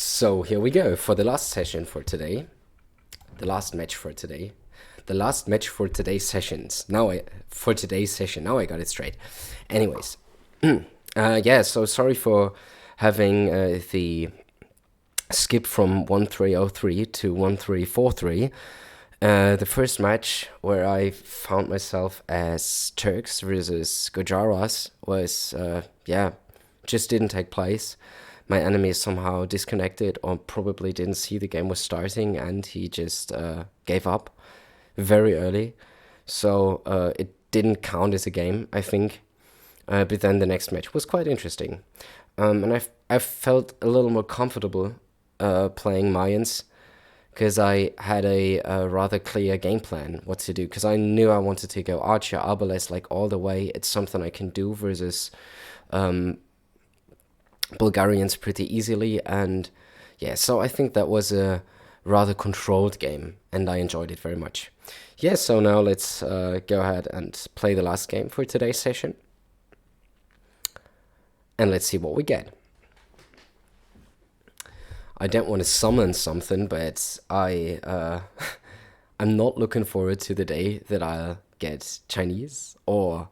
So here we go for the last session for today. The last match for today. The last match for today's sessions. For today's session. Now I got it straight. Anyways. Yeah, so sorry for having the skip from 1303 to 1343. The first match where I found myself as Turks versus Gujaras was, just didn't take place. My enemy somehow disconnected or probably didn't see the game was starting and he just gave up very early. So it didn't count as a game, I think. But then the next match was quite interesting. And I felt a little more comfortable playing Mayans because I had a rather clear game plan what to do, because I knew I wanted to go Archer, Arbalest, like all the way. It's something I can do versus Bulgarians pretty easily, and yeah, so I think that was a rather controlled game, and I enjoyed it very much. Yeah, so now let's go ahead and play the last game for today's session, and let's see what we get. I don't want to summon something, but I'm not looking forward to the day that I'll get Chinese or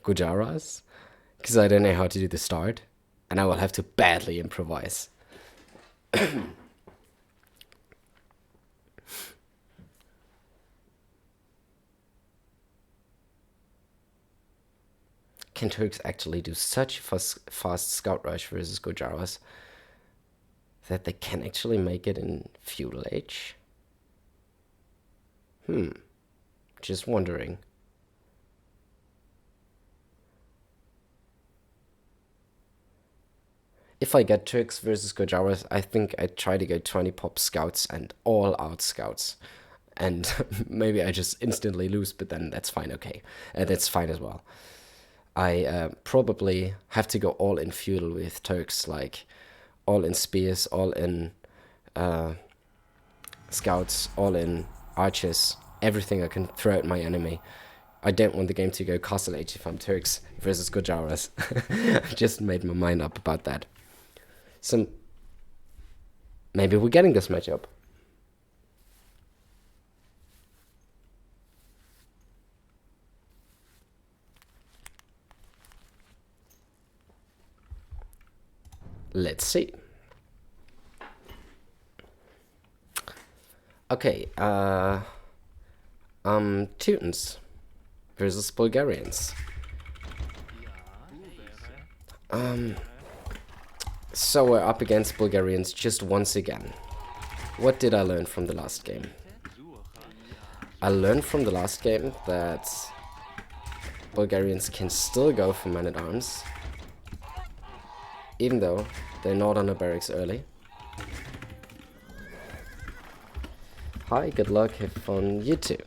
Gujaras, because I don't know how to do the start, and I will have to badly improvise. Can Turks actually do such fast scout rush versus Gujaras that they can actually make it in feudal age? Just wondering. If I get Turks versus Gujaras, I think I'd try to go 20 pop scouts and all out scouts. And maybe I just instantly lose, but then that's fine, okay. That's fine as well. I probably have to go all in feudal with Turks, like all in spears, all in scouts, all in archers, everything I can throw at my enemy. I don't want the game to go castle age if I'm Turks versus Gujaras. I just made my mind up about that. So maybe we're getting this matchup. Let's see. Okay, Teutons versus Bulgarians. So we're up against Bulgarians just once again. What did I learn from the last game? I learned from the last game that Bulgarians can still go for man-at-arms, even though they're not on the barracks early. Hi, good luck, have fun, you too.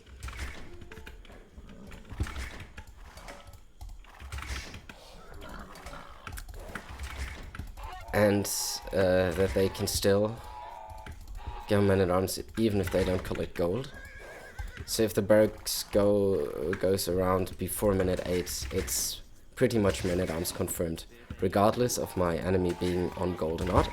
And that they can still go man-at-arms even if they don't collect gold. So if the barracks goes around before minute 8, it's pretty much man-at-arms confirmed, regardless of my enemy being on gold or not.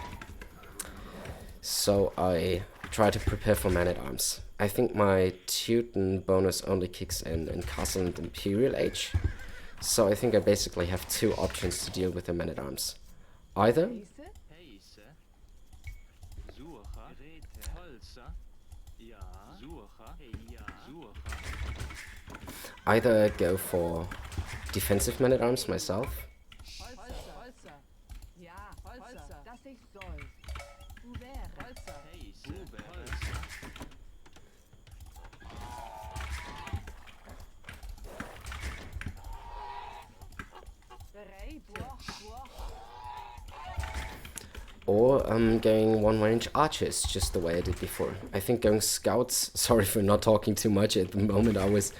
So I try to prepare for man-at-arms. I think my Teuton bonus only kicks in Castle and Imperial Age. So I think I basically have two options to deal with the man-at-arms. Either go for defensive man-at-arms myself, or I'm going one-range archers, just the way I did before. I think going scouts, sorry for not talking too much at the moment, I was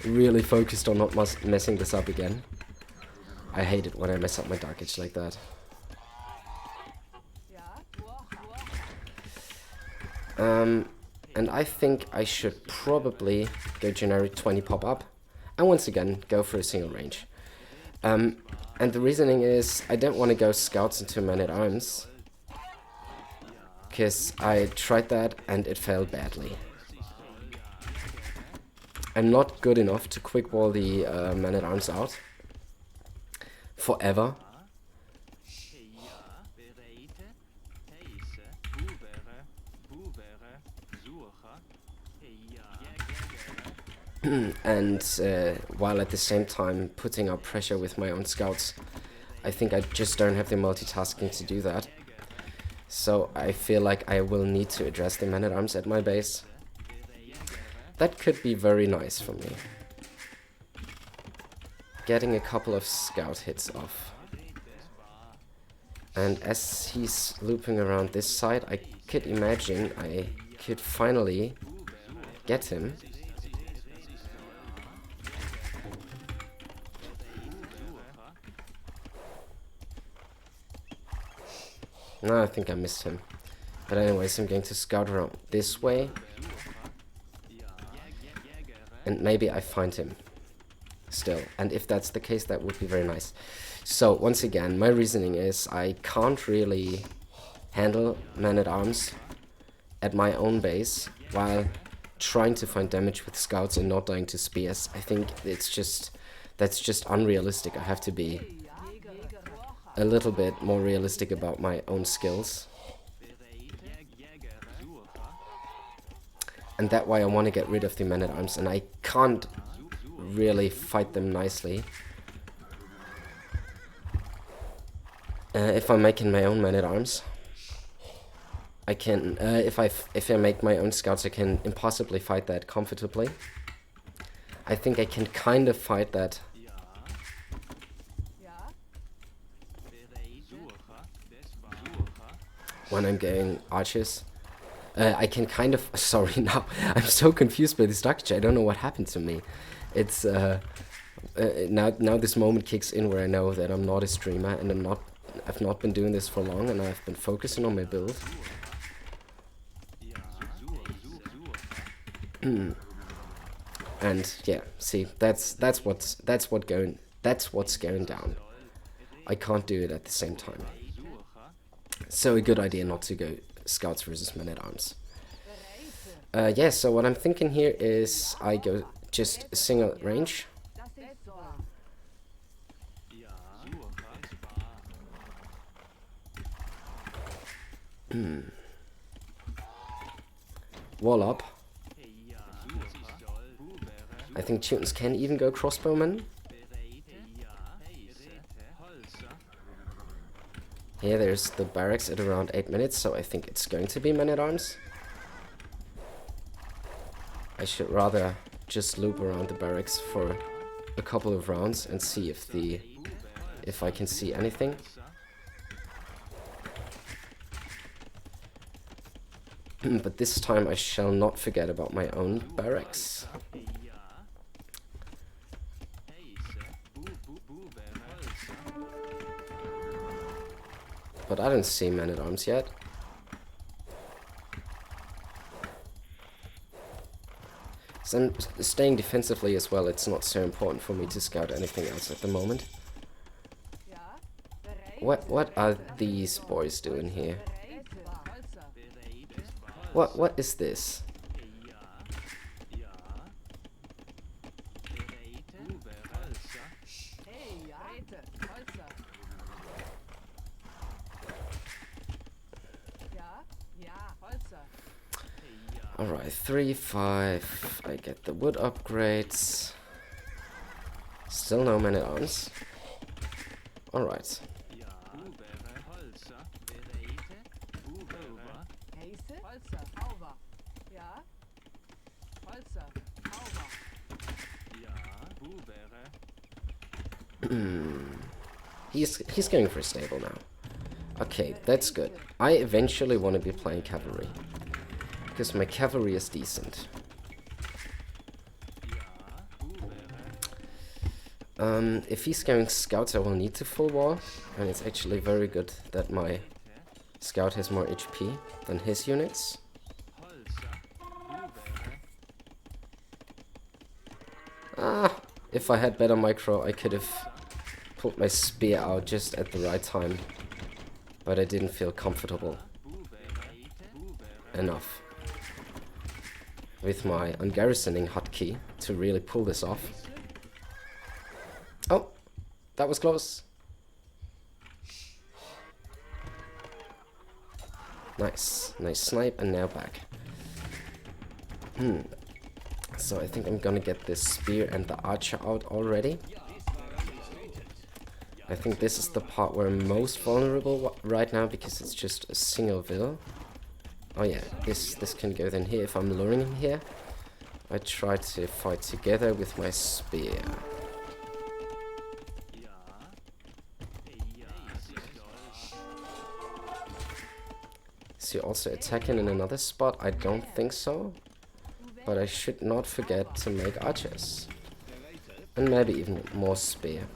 really focused on not messing this up again. I hate it when I mess up my Dark Age like that. And I think I should probably go generic 20 pop up, and once again go for a single range. And the reasoning is I don't want to go scouts into man-at-arms because I tried that and it failed badly. I'm not good enough to quick wall the man-at-arms out forever. And while at the same time putting up pressure with my own scouts. I think I just don't have the multitasking to do that. So I feel like I will need to address the man-at-arms at my base. That could be very nice for me. Getting a couple of scout hits off. And as he's looping around this side, I could imagine I could finally get him. No, I think I missed him. But anyways, I'm going to scout around this way. And maybe I find him still. And if that's the case, that would be very nice. So, once again, my reasoning is I can't really handle man-at-arms at my own base while trying to find damage with scouts and not dying to spears. I think that's just unrealistic. I have to be a little bit more realistic about my own skills. And that's why I want to get rid of the man-at-arms, and I can't really fight them nicely. If I'm making my own man-at-arms, I can, if I make my own scouts, I can impossibly fight that comfortably. I think I can kind of fight that when I'm going archers. I can kind of, sorry, now I'm so confused by the structure. I don't know what happened to me. It's now this moment kicks in where I know that I'm not a streamer and I've not been doing this for long, and I've been focusing on my build. And yeah, see, that's what's going down. I can't do it at the same time. So a good idea not to go scouts versus man-at-arms. Yeah, so what I'm thinking here is I go just a single range. Wall up. I think Teutons can even go crossbowmen. Here there's the barracks at around 8 minutes, so I think it's going to be man-at-arms. I should rather just loop around the barracks for a couple of rounds and see if I can see anything. But this time I shall not forget about my own barracks. But I don't see man-at-arms yet. So I'm staying defensively as well. It's not so important for me to scout anything else at the moment. What are these boys doing here? What is this? Alright, 3-5. I get the wood upgrades. Still no man-at-arms. Alright. He's going for a stable now. Okay, that's good. I eventually want to be playing cavalry, because my cavalry is decent. If he's going scouts, I will need to full wall, and it's actually very good that my scout has more HP than his units. If I had better micro, I could have pulled my spear out just at the right time, but I didn't feel comfortable. enough with my ungarrisoning hotkey to really pull this off. Oh, that was close. Nice, nice snipe, and now back. So I think I'm gonna get this spear and the archer out already. I think this is the part where I'm most vulnerable right now because it's just a single vill. Oh yeah, this can go then here. If I'm luring him here, I try to fight together with my spear. Is he also attacking in another spot? I don't think so. But I should not forget to make archers. And maybe even more spear.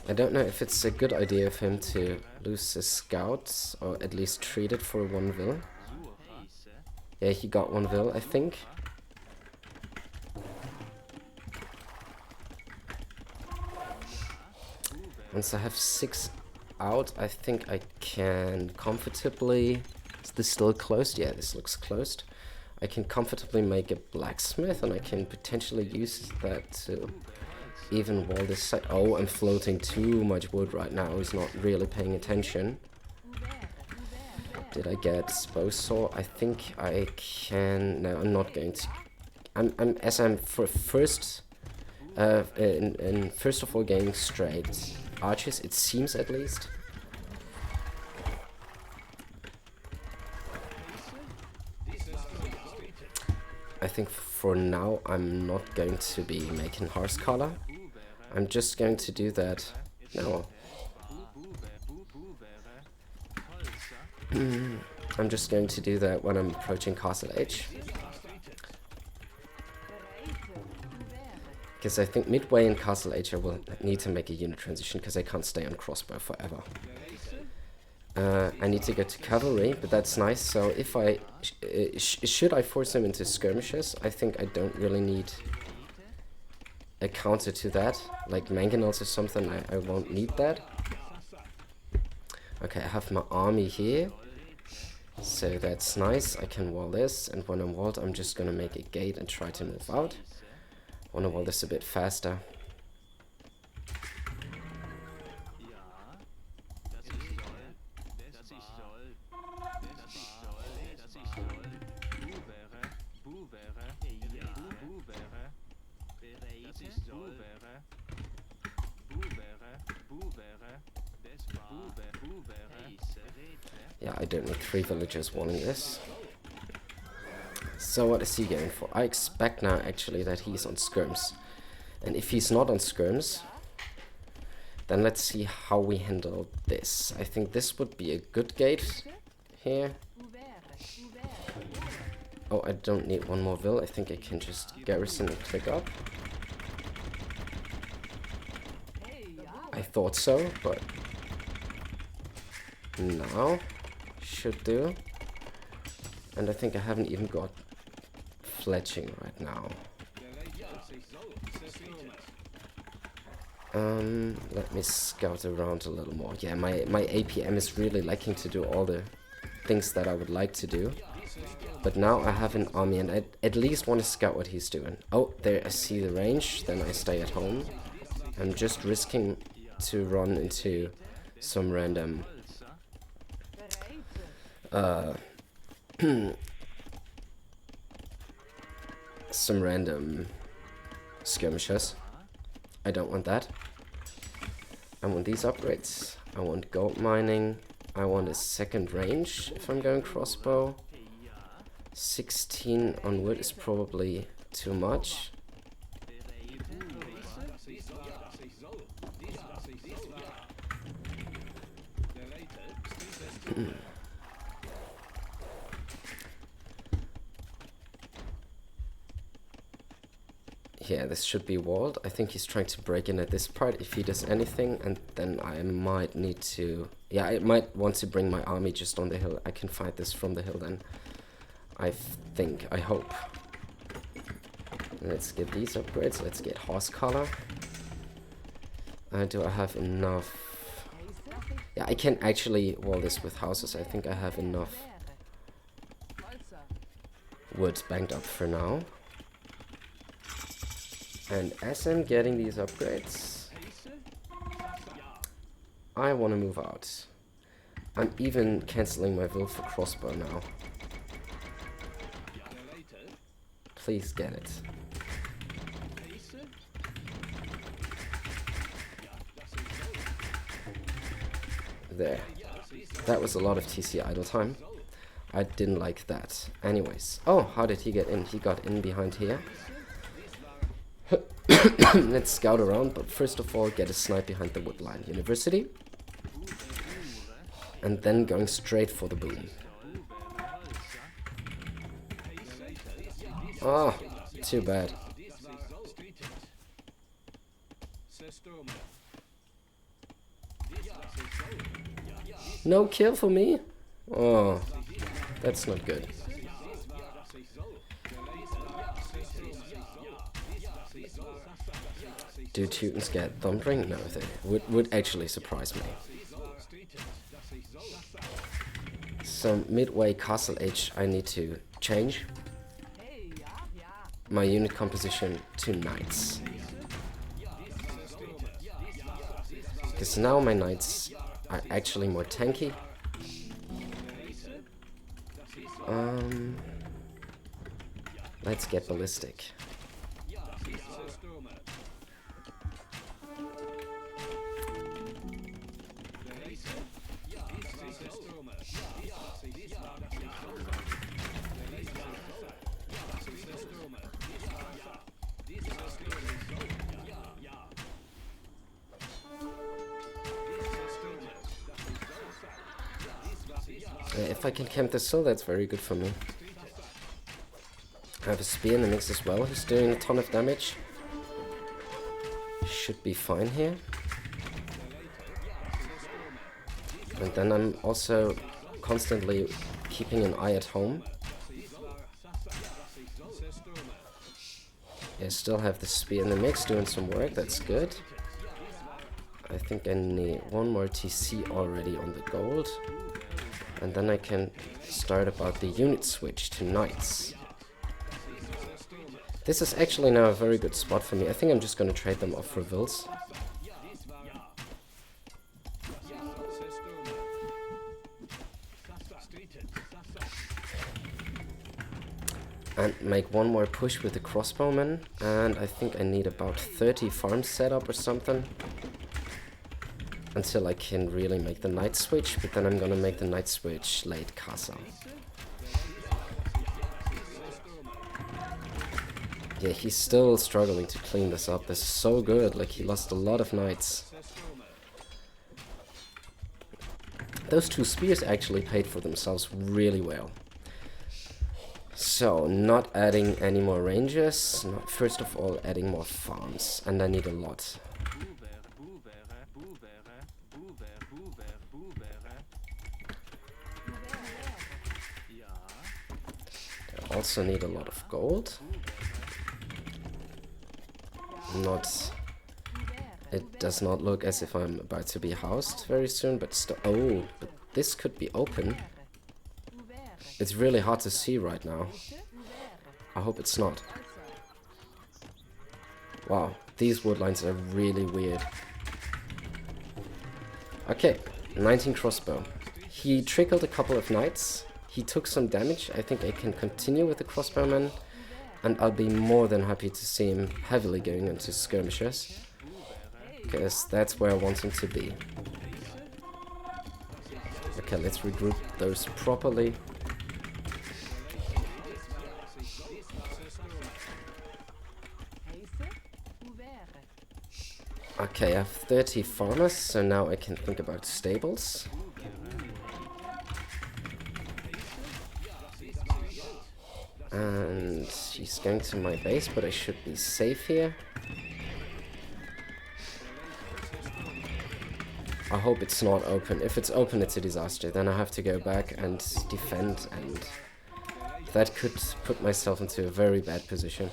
I don't know if it's a good idea of him to lose his scouts, or at least treat it for one vill. Yeah, he got one vill, I think. Once I have 6 out, I think I can comfortably... Is this still closed? Yeah, this looks closed. I can comfortably make a blacksmith, and I can potentially use that to even wall this side. Oh, I'm floating too much wood right now. He's not really paying attention. Did I get bowsaw? I think I can... No, I'm not going to... I'm for first... in first of all getting straight archers, it seems at least. I think for now I'm not going to be making horse collar. I'm just going to do that. No. I'm just going to do that when I'm approaching Castle Age. Because I think midway in Castle Age I will need to make a unit transition because I can't stay on crossbow forever. I need to go to cavalry, but that's nice. So if I... should I force him into skirmishes, I think I don't really need a counter to that. Like mangonels or something, I won't need that. Okay, I have my army here. So that's nice. I can wall this, and when I'm walled, I'm just gonna make a gate and try to move out. I wanna wall this a bit faster. Yeah, I don't need 3 villagers walling this. So what is he going for? I expect now actually that he's on skirms. And if he's not on skirms, then let's see how we handle this. I think this would be a good gate here. Oh, I don't need one more vill. I think I can just garrison and click up. I thought so, but now should do. And I think I haven't even got fletching right now. Let me scout around a little more. Yeah, my APM is really lacking to do all the things that I would like to do. But now I have an army and I at least want to scout what he's doing. Oh, there I see the range, then I stay at home. I'm just risking to run into some random some random skirmishers. I don't want that. I want these upgrades. I want gold mining. I want a second range if I'm going crossbow. 16 on wood is probably too much. Yeah, this should be walled. I think he's trying to break in at this part if he does anything, and then I might need to... Yeah, I might want to bring my army just on the hill. I can fight this from the hill then. I think, I hope. Let's get these upgrades. Let's get horse collar. Do I have enough? Yeah, I can actually wall this with houses. I think I have enough wood banked up for now. And as I'm getting these upgrades, I want to move out. I'm even cancelling my will for crossbow now. Please get it. There. That was a lot of TC idle time. I didn't like that. Anyways. Oh, how did he get in? He got in behind here. Let's scout around, but first of all get a snipe behind the woodline. University. And then going straight for the boom. Oh, too bad. No kill for me? Oh, that's not good. Do Teutons get thumping? No, they would actually surprise me. So midway castle age I need to change my unit composition to knights. Because now my knights are actually more tanky. Let's get ballistic. If I can camp this hill, that's very good for me. I have a spear in the mix as well, who's doing a ton of damage. Should be fine here. And then I'm also constantly keeping an eye at home. I still have the spear in the mix doing some work, that's good. I think I need one more TC already on the gold. And then I can start about the unit switch to knights. This is actually now a very good spot for me. I think I'm just going to trade them off for vills. And make one more push with the crossbowmen. And I think I need about 30 farms set up or something. Until I can really make the knight switch, but then I'm gonna make the knight switch late castle. Yeah, he's still struggling to clean this up. This is so good, like he lost a lot of knights. Those two spears actually paid for themselves really well. So, not adding any more ranges, first of all adding more farms, and I need a lot. Also need a lot of gold. It does not look as if I'm about to be housed very soon, but still. Oh, but this could be open. It's really hard to see right now. I hope it's not. Wow, these woodlines are really weird. Okay, 19 crossbow. He trickled a couple of knights. He took some damage. I think I can continue with the crossbowman, and I'll be more than happy to see him heavily going into skirmishes, because that's where I want him to be. Okay, let's regroup those properly. Okay, I have 30 farmers, so now I can think about stables. And she's going to my base, but I should be safe here. I hope it's not open. If it's open, it's a disaster. Then I have to go back and defend, and that could put myself into a very bad position.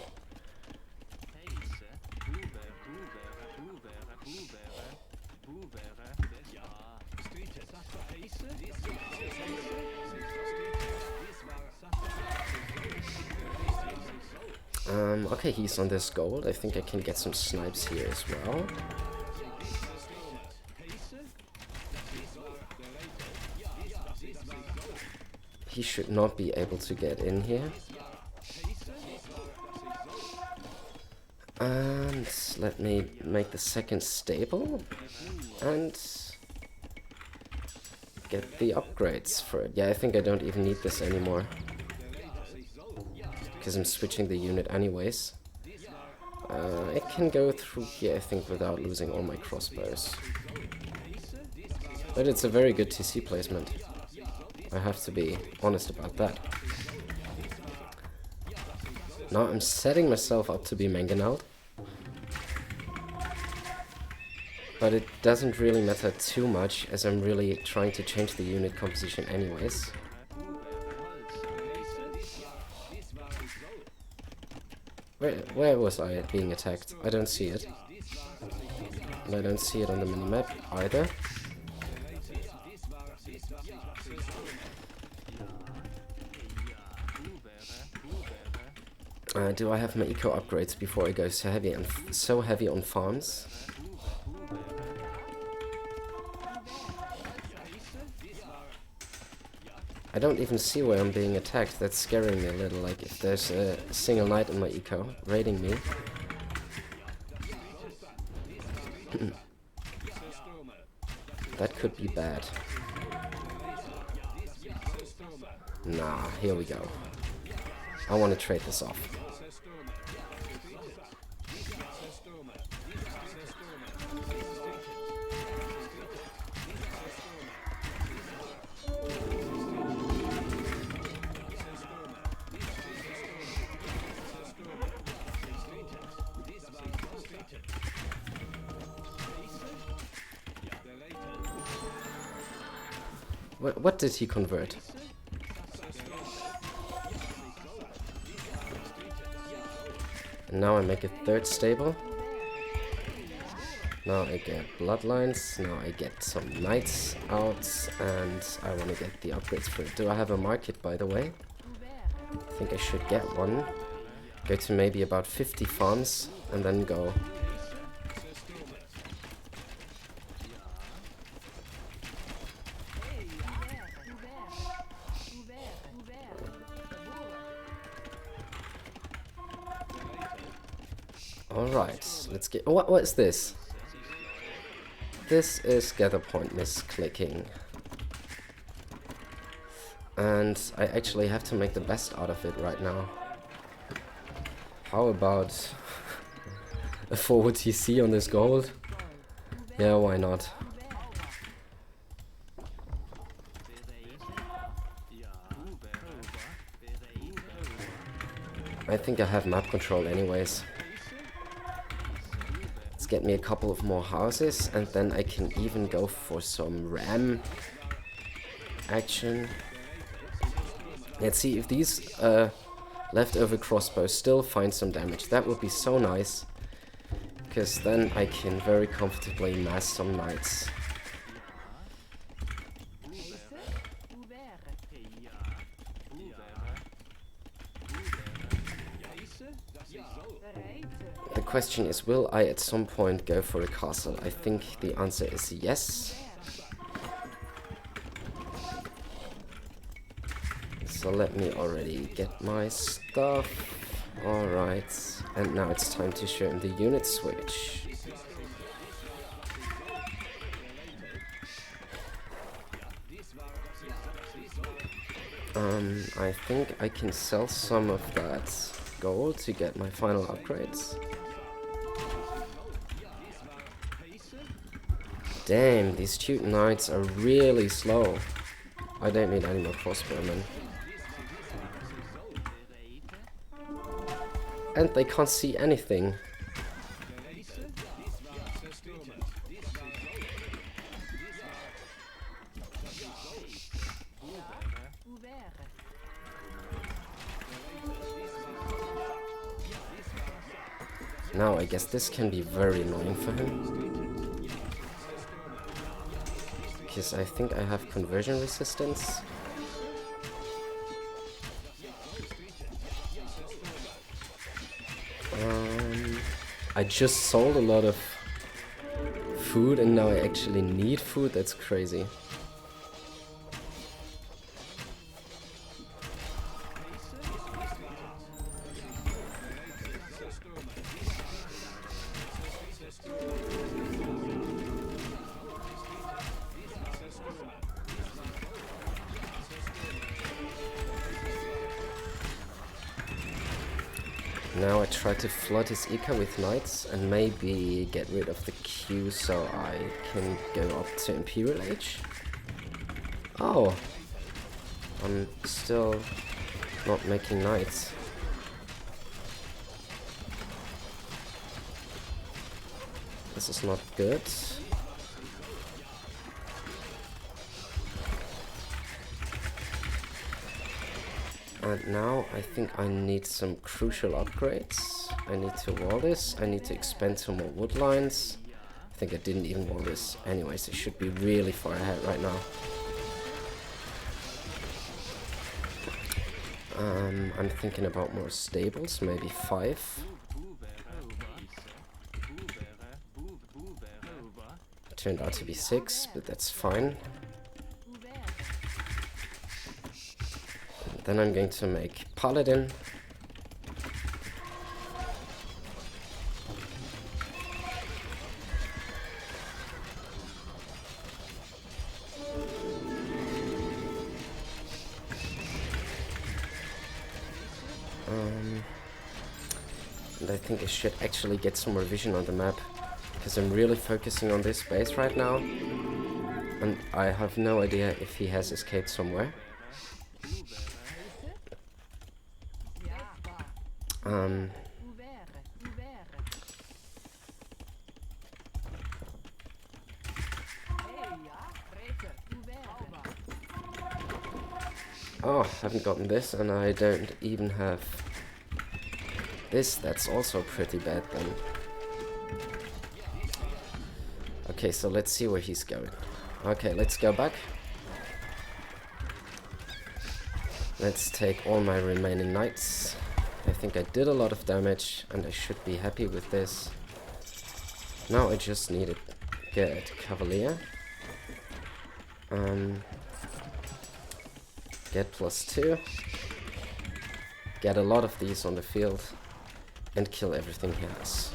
Okay, he's on this gold. I think I can get some snipes here as well. He should not be able to get in here. And let me make the second stable and get the upgrades for it. Yeah, I think I don't even need this anymore, because I'm switching the unit anyways. I can go through here, I think, without losing all my crossbows. But it's a very good TC placement. I have to be honest about that. Now I'm setting myself up to be mangonelled. But it doesn't really matter too much, as I'm really trying to change the unit composition anyways. Where was I being attacked? I don't see it. And I don't see it on the minimap either. Do I have my eco upgrades before I go so heavy on farms? I don't even see where I'm being attacked. That's scaring me a little. Like, if there's a single knight in my eco raiding me. That could be bad. Nah, here we go. I want to trade this off. What did he convert? And now I make a third stable. Now I get bloodlines. Now I get some knights out, and I want to get the upgrades for it. Do I have a market, by the way? I think I should get one. Go to maybe about 50 farms and then go. Alright, let's get... Oh, what is this? This is gather point misclicking. And I actually have to make the best out of it right now. How about a forward TC on this gold? Yeah, why not? I think I have map control anyways. Get me a couple of more houses, and then I can even go for some ram action. Let's see if these leftover crossbows still find some damage. That would be so nice, because then I can very comfortably mass some knights. The question is, will I at some point go for a castle? I think the answer is yes. So let me already get my stuff. Alright, and now it's time to show him the unit switch. I think I can sell some of that gold to get my final upgrades. Damn, these Teuton knights are really slow. I don't need any more crossbowmen. And they can't see anything. Now I guess this can be very annoying for him. Because I think I have conversion resistance. I just sold a lot of food and now I actually need food. That's crazy. Now I try to flood his Ika with knights and maybe get rid of the Q so I can go up to Imperial Age. Oh, I'm still not making knights. This is not good. And now I think I need some crucial upgrades. I need to wall this. I need to expand some more wood lines. I think I didn't even wall this. Anyways, it should be really far ahead right now. I'm thinking about more stables, maybe 5. Turned out to be 6, but that's fine. Then I'm going to make Paladin. And I think I should actually get some more vision on the map, because I'm really focusing on this base right now. And I have no idea if he has escaped somewhere. Oh, haven't gotten this, and I don't even have this. That's also pretty bad then. Okay, so let's see where he's going. Okay, let's go back. Let's take all my remaining knights. I think I did a lot of damage, and I should be happy with this. Now I just need to get Cavalier. Get +2. Get a lot of these on the field. And kill everything he has.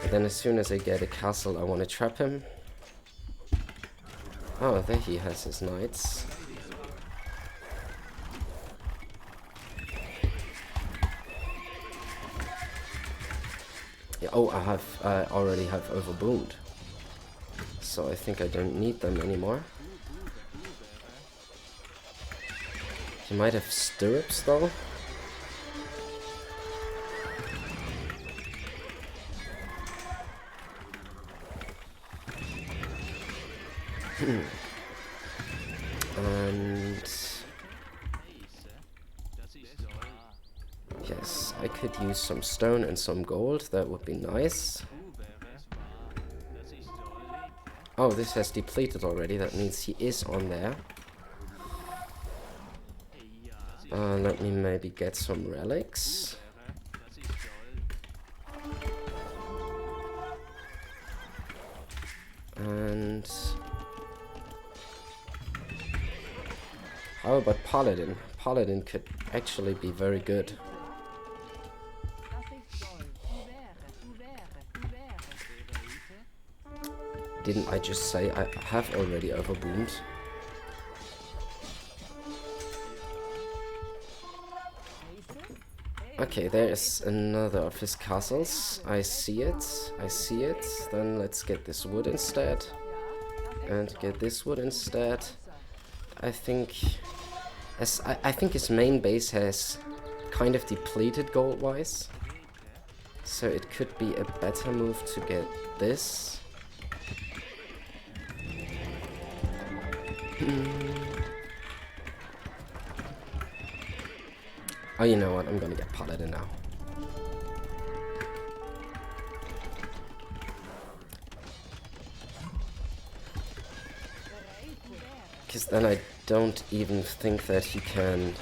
And then as soon as I get a castle, I want to trap him. Oh, there he has his knights. Yeah, oh, I already have overboomed. So I think I don't need them anymore. He might have stirrups though. And yes, I could use some stone and some gold. That would be nice. Oh, this has depleted already. That means he is on there. Let me maybe get some relics. And how about Paladin? Paladin could actually be very good. Didn't I just say I have already overboomed? Okay, there's another of his castles. I see it. I see it. Then let's get this wood instead. And get this wood instead. I think I think his main base has kind of depleted gold-wise. So it could be a better move to get this. Oh, you know what? I'm gonna get Paladin now. Because then I don't even think that he can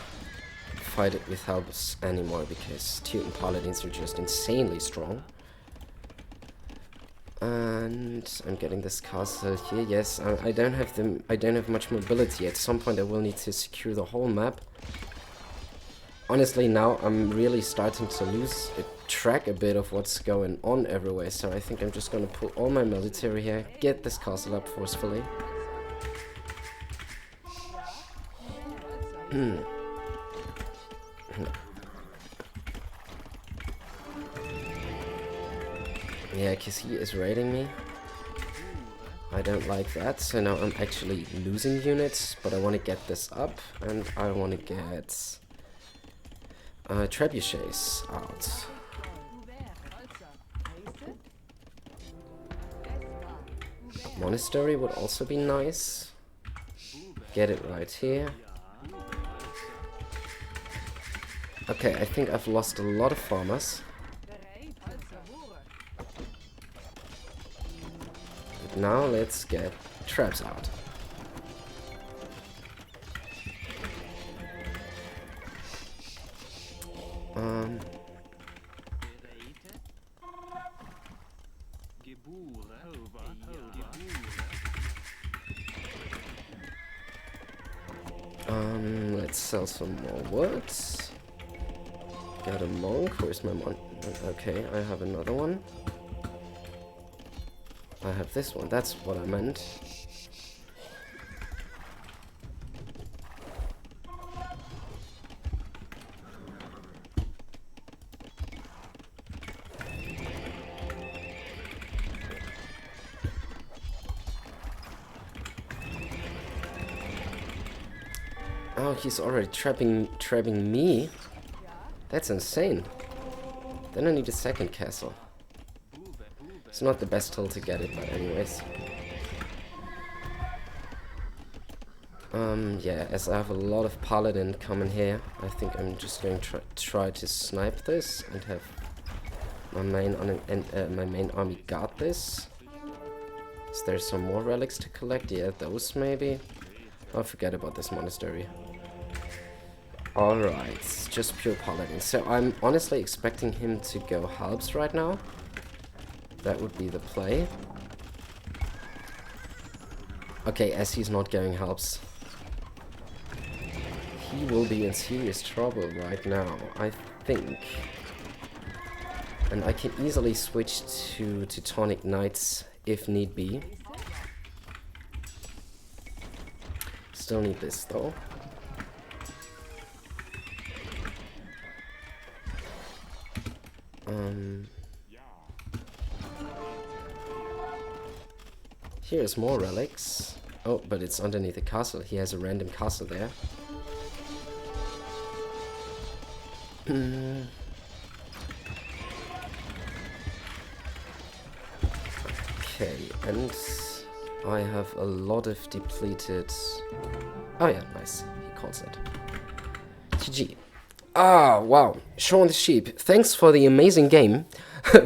fight it with helps anymore because Teuton paladins are just insanely strong. And I'm getting this castle here. Yes, I don't have much mobility. At some point I will need to secure the whole map. Honestly, now I'm really starting to lose track a bit of what's going on everywhere, so I think I'm just gonna put all my military here, get this castle up forcefully. Yeah, because he is raiding me. I don't like that, so now I'm actually losing units, but I want to get this up, and I want to get trebuchets out. Monastery would also be nice. Get it right here. Okay, I think I've lost a lot of farmers. But now let's get traps out. Let's sell some more woods. Got a monk. Where's my monk? Okay, I have another one. I have this one. That's what I meant. Oh, he's already trapping me. That's insane. Then I need a second castle. It's not the best tool to get it, but anyways. Yeah, as I have a lot of paladin coming here, I think I'm just going to try to snipe this and have my main army guard this. Is there some more relics to collect? Yeah, those maybe. I'll forget about this monastery. Alright, just pure paladin. So I'm honestly expecting him to go halbs right now. That would be the play. Okay, as he's not going halbs, he will be in serious trouble right now, I think. And I can easily switch to Teutonic Knights if need be. Still need this though. Here's more relics. Oh, but it's underneath the castle. He has a random castle there. Okay, and I have a lot of depleted... Oh yeah, nice. He calls it. GG. Ah, wow. Shaun the Sheep, thanks for the amazing game.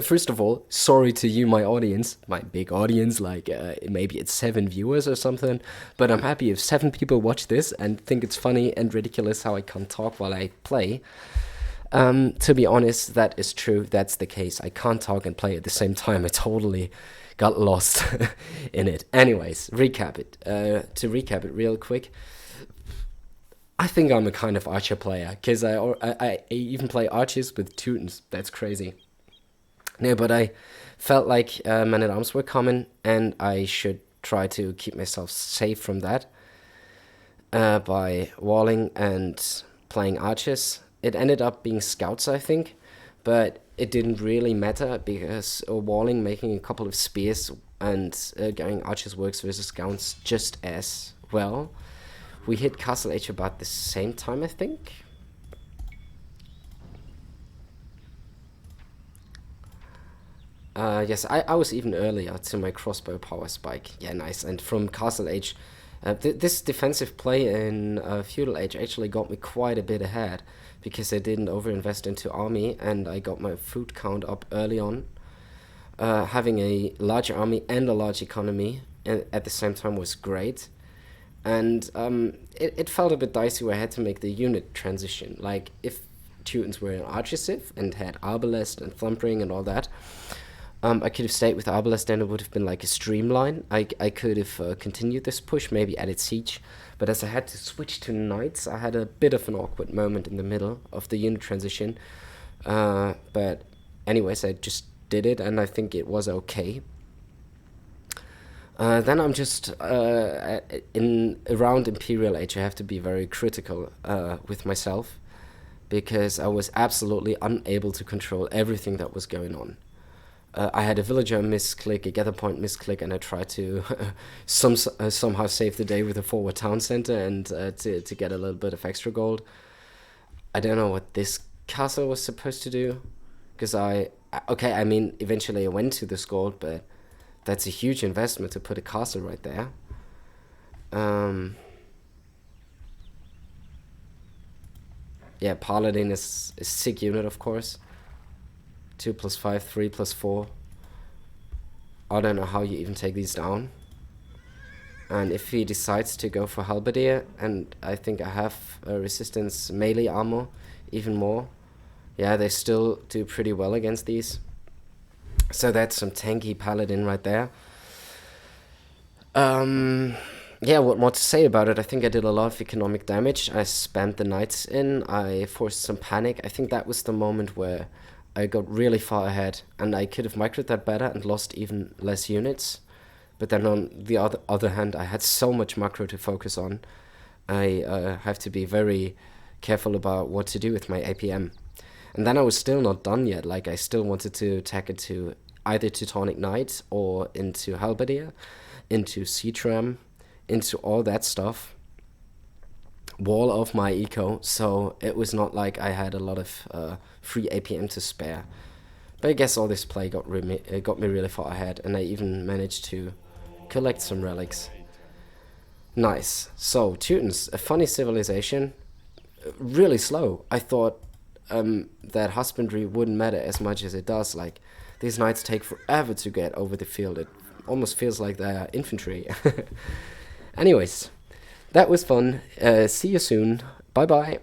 First of all, sorry to you, my audience, my big audience, like maybe it's 7 viewers or something, but I'm happy if 7 people watch this and think it's funny and ridiculous how I can't talk while I play. To be honest, that is true, that's the case. I can't talk and play at the same time. I totally got lost in it. Anyways, recap it. To recap it real quick, I think I'm a kind of archer player, because I even play archers with Teutons. That's crazy. No, but I felt like men-at-arms were coming, and I should try to keep myself safe from that by walling and playing archers. It ended up being scouts, I think, but it didn't really matter because walling, making a couple of spears, and going archers works versus scouts just as well. We hit Castle Age about the same time, I think. Yes, I was even earlier to my crossbow power spike. Yeah, nice. And from Castle Age, this defensive play in Feudal Age actually got me quite a bit ahead, because I didn't overinvest into army, and I got my food count up early on. Having a large army and a large economy at the same time was great. And it felt a bit dicey where I had to make the unit transition. Like, if Teutons were in Archiciv and had Arbalest and Thumpering and all that, I could have stayed with Arbalest and it would have been like a streamline. I could have continued this push, maybe added Siege, but as I had to switch to Knights, I had a bit of an awkward moment in the middle of the unit transition. But anyways, I just did it and I think it was okay. Then I'm just in around Imperial Age. I have to be very critical with myself because I was absolutely unable to control everything that was going on. I had a villager misclick, a gather point misclick, and I tried to somehow save the day with a forward town center and to get a little bit of extra gold. I don't know what this castle was supposed to do, because I mean, eventually I went to this gold, but that's a huge investment to put a castle right there. Yeah, Paladin is a sick unit, of course. 2 plus 5, 3 plus 4. I don't know how you even take these down. And if he decides to go for Halberdier, and I think I have resistance melee armor, even more. Yeah, they still do pretty well against these. So that's some tanky Paladin right there. Yeah, what more to say about it? I think I did a lot of economic damage. I spammed the knights in. I forced some panic. I think that was the moment where I got really far ahead, and I could have microed that better and lost even less units. But then on the other hand, I had so much macro to focus on. I have to be very careful about what to do with my APM. And then I was still not done yet. Like, I still wanted to attack into either Teutonic Knight or into Halberdier, into Seatram, into all that stuff. Wall of my eco, so it was not like I had a lot of free APM to spare. But I guess all this play got me really far ahead, and I even managed to collect some relics. Nice. So, Teutons, a funny civilization, really slow. I thought that husbandry wouldn't matter as much as it does. Like, these knights take forever to get over the field. It almost feels like they're infantry. Anyways, that was fun. See you soon. Bye bye.